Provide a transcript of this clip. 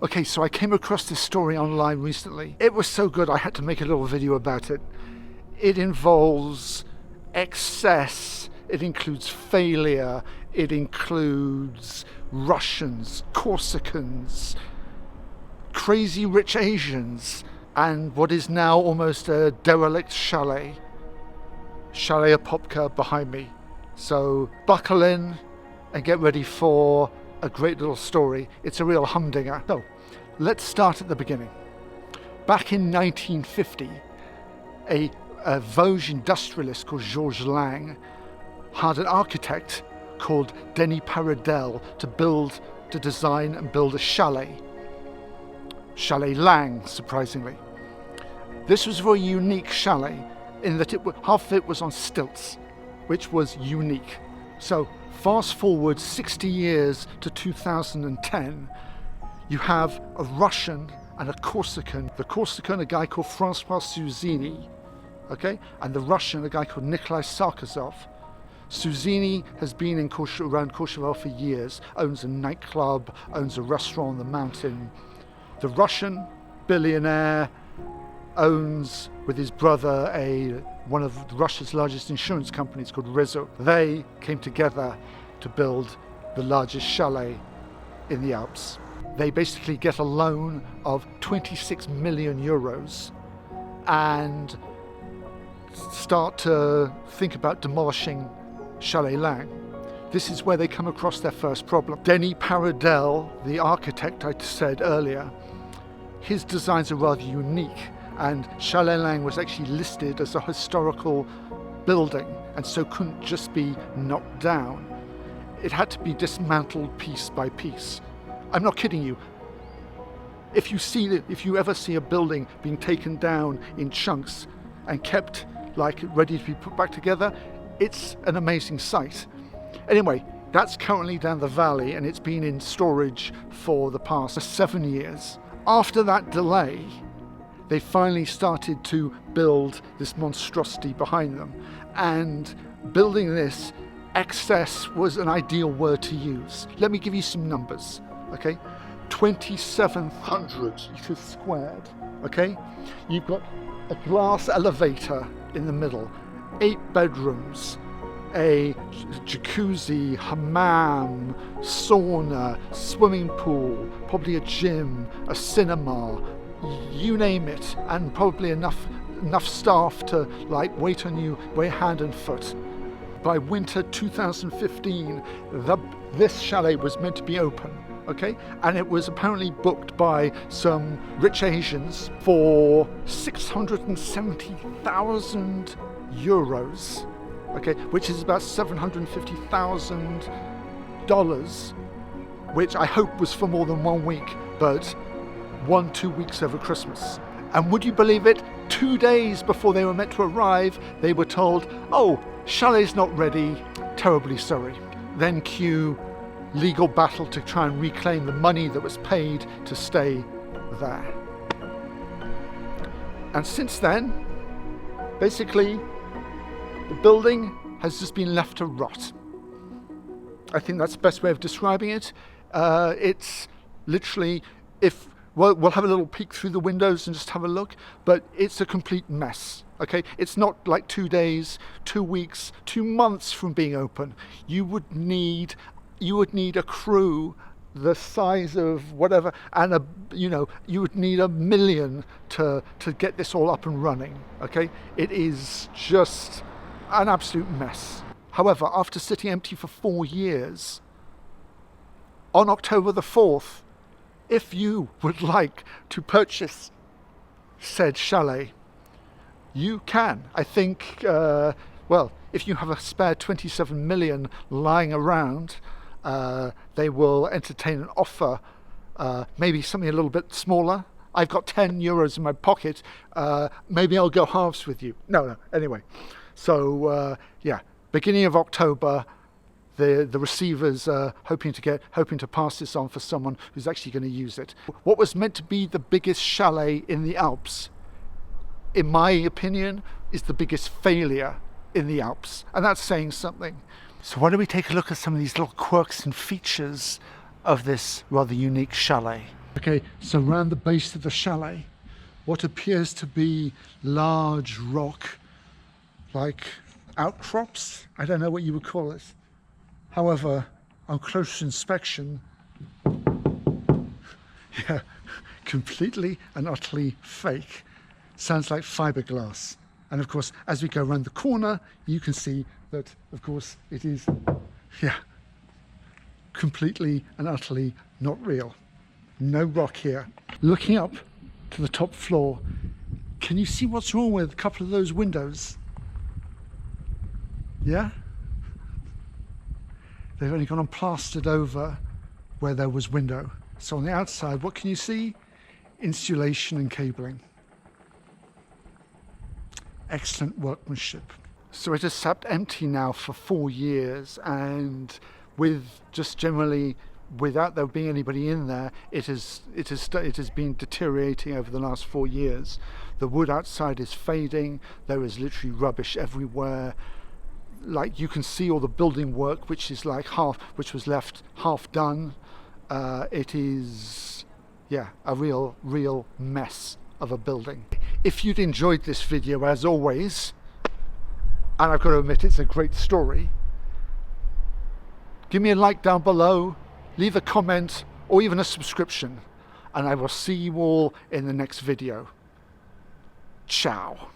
Okay, so I came across this story online recently. It was so good I had to make a little video about it. It involves excess, it includes failure, it includes Russians, Corsicans, crazy rich Asians, and what is now almost a derelict chalet. Chalet Apopka behind me. So buckle in and get ready for a great little story. It's a real humdinger. So let's start at the beginning. Back in 1950, a Vosges industrialist called Georges Lang hired an architect called Denis Paradel to design and build a chalet. Chalet Lang, surprisingly. This was a very unique chalet in that half of it was on stilts, which was unique. So fast forward 60 years to 2010, you have a Russian and a Corsican. The Corsican, a guy called Francois Suzini, okay? And the Russian, a guy called Nikolai Sarkazov. Suzini has been around Courchevel for years, owns a nightclub, owns a restaurant on the mountain. The Russian billionaire owns, with his brother, one of Russia's largest insurance companies called Rizzo. They came together to build the largest chalet in the Alps. They basically get a loan of 26 million euros and start to think about demolishing Chalet Lang. This is where they come across their first problem. Denis Paradel, the architect I said earlier, his designs are rather unique, and Chalet Lang was actually listed as a historical building and so couldn't just be knocked down. It had to be dismantled piece by piece. I'm not kidding you. If you ever see a building being taken down in chunks and kept like ready to be put back together, it's an amazing sight. Anyway, that's currently down the valley and it's been in storage for the past 7 years. After that delay, they finally started to build this monstrosity behind them. And building this, excess was an ideal word to use. Let me give you some numbers, okay? 2,700 meters squared, okay? You've got a glass elevator in the middle, 8 bedrooms, a jacuzzi, hammam, sauna, swimming pool, probably a gym, a cinema, you name it, and probably enough staff to like wait on you, wait hand and foot. By winter 2015, this chalet was meant to be open, okay? And it was apparently booked by some rich Asians for 670,000 euros. Okay, which is about $750,000, which I hope was for more than 1 week, but 1-2 weeks over Christmas. And would you believe it? 2 days before they were meant to arrive, they were told, oh, chalet's not ready, terribly sorry. Then cue legal battle to try and reclaim the money that was paid to stay there. And since then, basically, the building has just been left to rot. I think that's the best way of describing it. It's literally, we'll have a little peek through the windows and just have a look, but it's a complete mess, okay? It's not like 2 days, 2 weeks, 2 months from being open. You would need a crew the size of whatever, and you would need $1 million to get this all up and running, okay? It is just an absolute mess. However, after sitting empty for 4 years, on October the 4th, if you would like to purchase said chalet, you can. I think, if you have a spare 27 million lying around, they will entertain an offer, maybe something a little bit smaller. I've got 10 euros in my pocket. Maybe I'll go halves with you. No, anyway. So beginning of October, the receivers are hoping to pass this on for someone who's actually going to use it. What was meant to be the biggest chalet in the Alps, in my opinion, is the biggest failure in the Alps, and that's saying something. So why don't we take a look at some of these little quirks and features of this rather unique chalet. Okay, so around the base of the chalet, what appears to be large rock, like outcrops, I don't know what you would call it. However, on close inspection, yeah, completely and utterly fake. Sounds like fiberglass. And of course, as we go around the corner, you can see that, of course, it is, yeah, completely and utterly not real. No rock here. Looking up to the top floor, can you see what's wrong with a couple of those windows? Yeah? They've only gone and plastered over where there was window. So on the outside, what can you see? Insulation and cabling. Excellent workmanship. So it has sat empty now for 4 years, and with just generally without there being anybody in there, it has been deteriorating over the last 4 years. The wood outside is fading. There is literally rubbish everywhere. Like, you can see all the building work, which is like which was left half done. It is, yeah, a real mess of a building. If you'd enjoyed this video, as always, and I've got to admit it's a great story, give me a like down below, leave a comment, or even a subscription, and I will see you all in the next video. Ciao.